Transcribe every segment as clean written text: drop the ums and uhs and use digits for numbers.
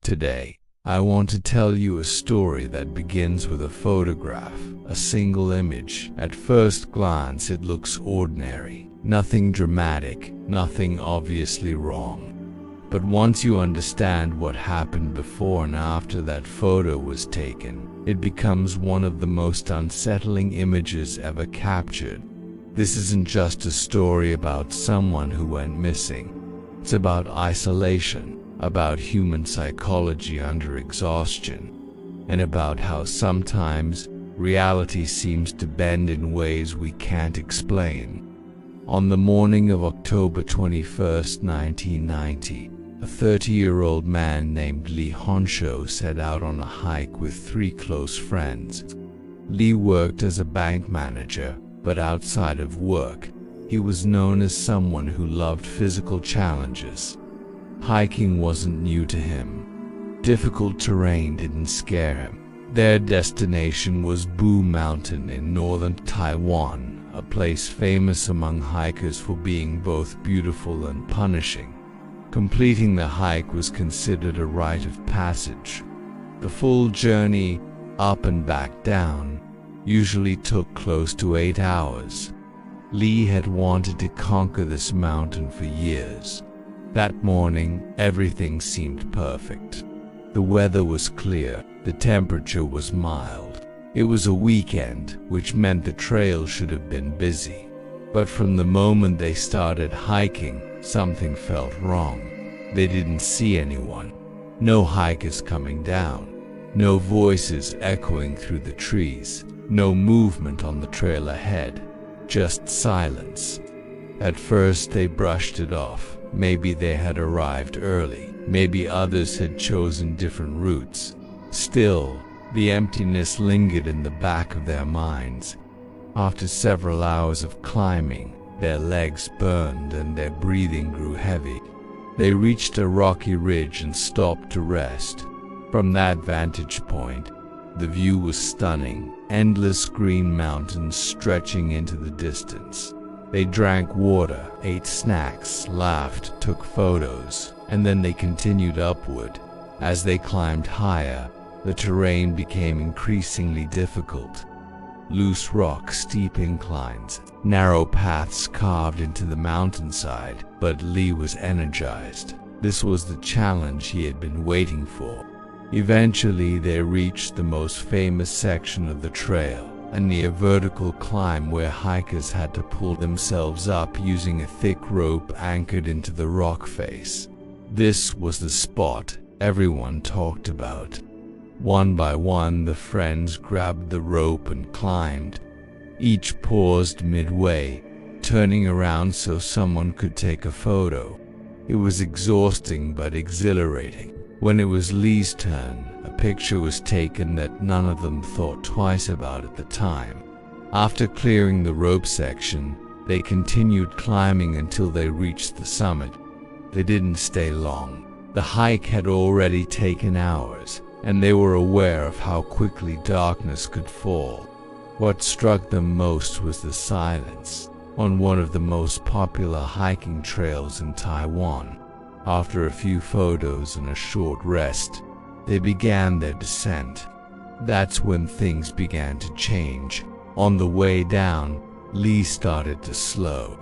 Today, I want to tell you a story that begins with a photograph, a single image. At first glance, it looks ordinary. Nothing dramatic, nothing obviously wrong. But once you understand what happened before and after that photo was taken, it becomes one of the most unsettling images ever captured. This isn't just a story about someone who went missing. It's about isolation, about human psychology under exhaustion, and about how sometimes reality seems to bend in ways we can't explain. On the morning of October 21st, 1990, a 30-year-old man named Lee Honsho set out on a hike with three close friends. Lee worked as a bank manager, but outside of work, he was known as someone who loved physical challenges. Hiking wasn't new to him. Difficult terrain didn't scare him. Their destination was Boo Mountain in northern Taiwan, a place famous among hikers for being both beautiful and punishing. Completing the hike was considered a rite of passage. The full journey, up and back down, usually took close to 8 hours. Lee had wanted to conquer this mountain for years. That morning, everything seemed perfect. The weather was clear, the temperature was mild. It was a weekend, which meant the trail should have been busy. But from the moment they started hiking, something felt wrong. They didn't see anyone. No hikers coming down. No voices echoing through the trees. No movement on the trail ahead. Just silence. At first they brushed it off. Maybe they had arrived early. Maybe others had chosen different routes. Still, the emptiness lingered in the back of their minds. After several hours of climbing, their legs burned and their breathing grew heavy. They reached a rocky ridge and stopped to rest. From that vantage point, the view was stunning, endless green mountains stretching into the distance. They drank water, ate snacks, laughed, took photos, and then they continued upward. As they climbed higher, the terrain became increasingly difficult. Loose rock, steep inclines, narrow paths carved into the mountainside, but Lee was energized. This was the challenge he had been waiting for. Eventually, they reached the most famous section of the trail, a near vertical climb where hikers had to pull themselves up using a thick rope anchored into the rock face. This was the spot everyone talked about. One by one, the friends grabbed the rope and climbed. Each paused midway, turning around so someone could take a photo. It was exhausting but exhilarating. When it was Lee's turn, a picture was taken that none of them thought twice about at the time. After clearing the rope section, they continued climbing until they reached the summit. They didn't stay long. The hike had already taken hours, and they were aware of how quickly darkness could fall. What struck them most was the silence. On one of the most popular hiking trails in Taiwan, after a few photos and a short rest, they began their descent. That's when things began to change. On the way down, Lee started to slow.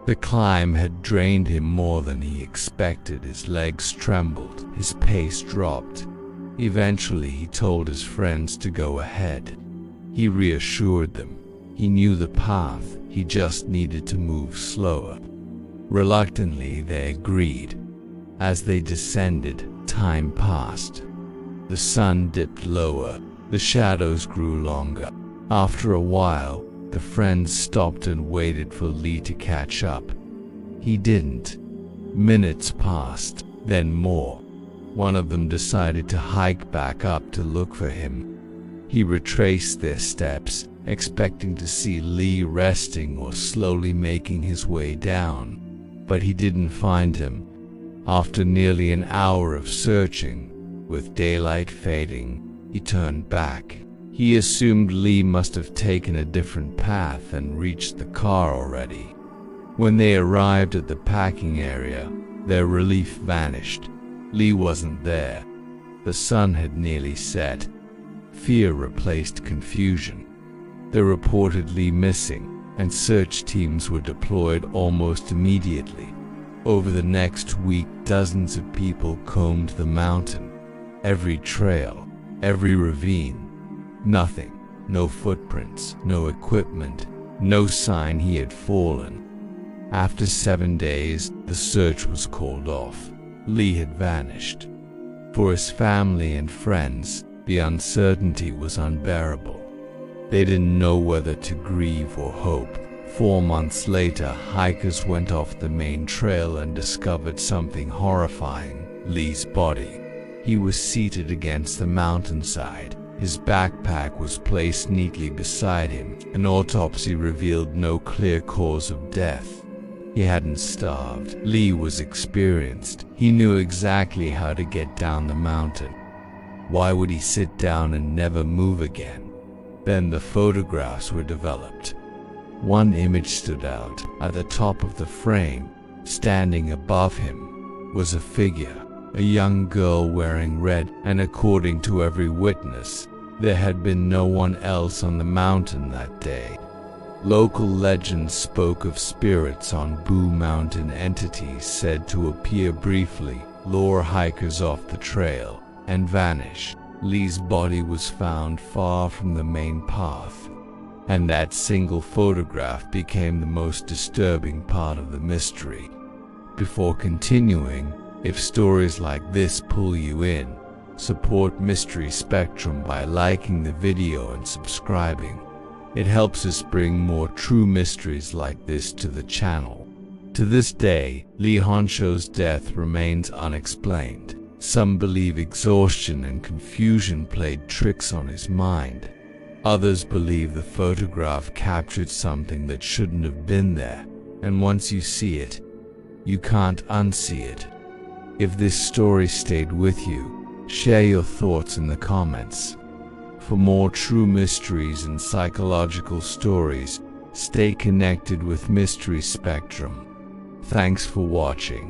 The climb had drained him more than he expected. His legs trembled, his pace dropped. Eventually, he told his friends to go ahead. He reassured them. He knew the path, he just needed to move slower. Reluctantly, they agreed. As they descended, time passed. The sun dipped lower, the shadows grew longer. After a while, the friends stopped and waited for Lee to catch up. He didn't. Minutes passed, then more. One of them decided to hike back up to look for him. He retraced their steps, expecting to see Lee resting or slowly making his way down. But he didn't find him. After nearly an hour of searching, with daylight fading, he turned back. He assumed Lee must have taken a different path and reached the car already. When they arrived at the parking area, their relief vanished. Lee wasn't there. The sun had nearly set. Fear replaced confusion. They're reportedly missing, and search teams were deployed almost immediately. Over the next week, dozens of people combed the mountain. Every trail, every ravine. Nothing. No footprints, no equipment, no sign he had fallen. After 7 days, the search was called off. Lee had vanished. For his family and friends, the uncertainty was unbearable. They didn't know whether to grieve or hope. 4 months later, hikers went off the main trail and discovered something horrifying: Lee's body. He was seated against the mountainside. His backpack was placed neatly beside him. An autopsy revealed no clear cause of death. He hadn't starved. Lee was experienced. He knew exactly how to get down the mountain. Why would he sit down and never move again? Then the photographs were developed. One image stood out. At the top of the frame, standing above him, was a figure, a young girl wearing red, and according to every witness, there had been no one else on the mountain that day. Local legends spoke of spirits on Boo Mountain, entities said to appear briefly, lure hikers off the trail, and vanish. Lee's body was found far from the main path, and that single photograph became the most disturbing part of the mystery. Before continuing, if stories like this pull you in, support Mystery Spectrum by liking the video and subscribing. It helps us bring more true mysteries like this to the channel. To this day, Lee Honsho's death remains unexplained. Some believe exhaustion and confusion played tricks on his mind. Others believe the photograph captured something that shouldn't have been there, and once you see it, you can't unsee it. If this story stayed with you, share your thoughts in the comments. For more true mysteries and psychological stories, stay connected with Mystery Spectrum. Thanks for watching.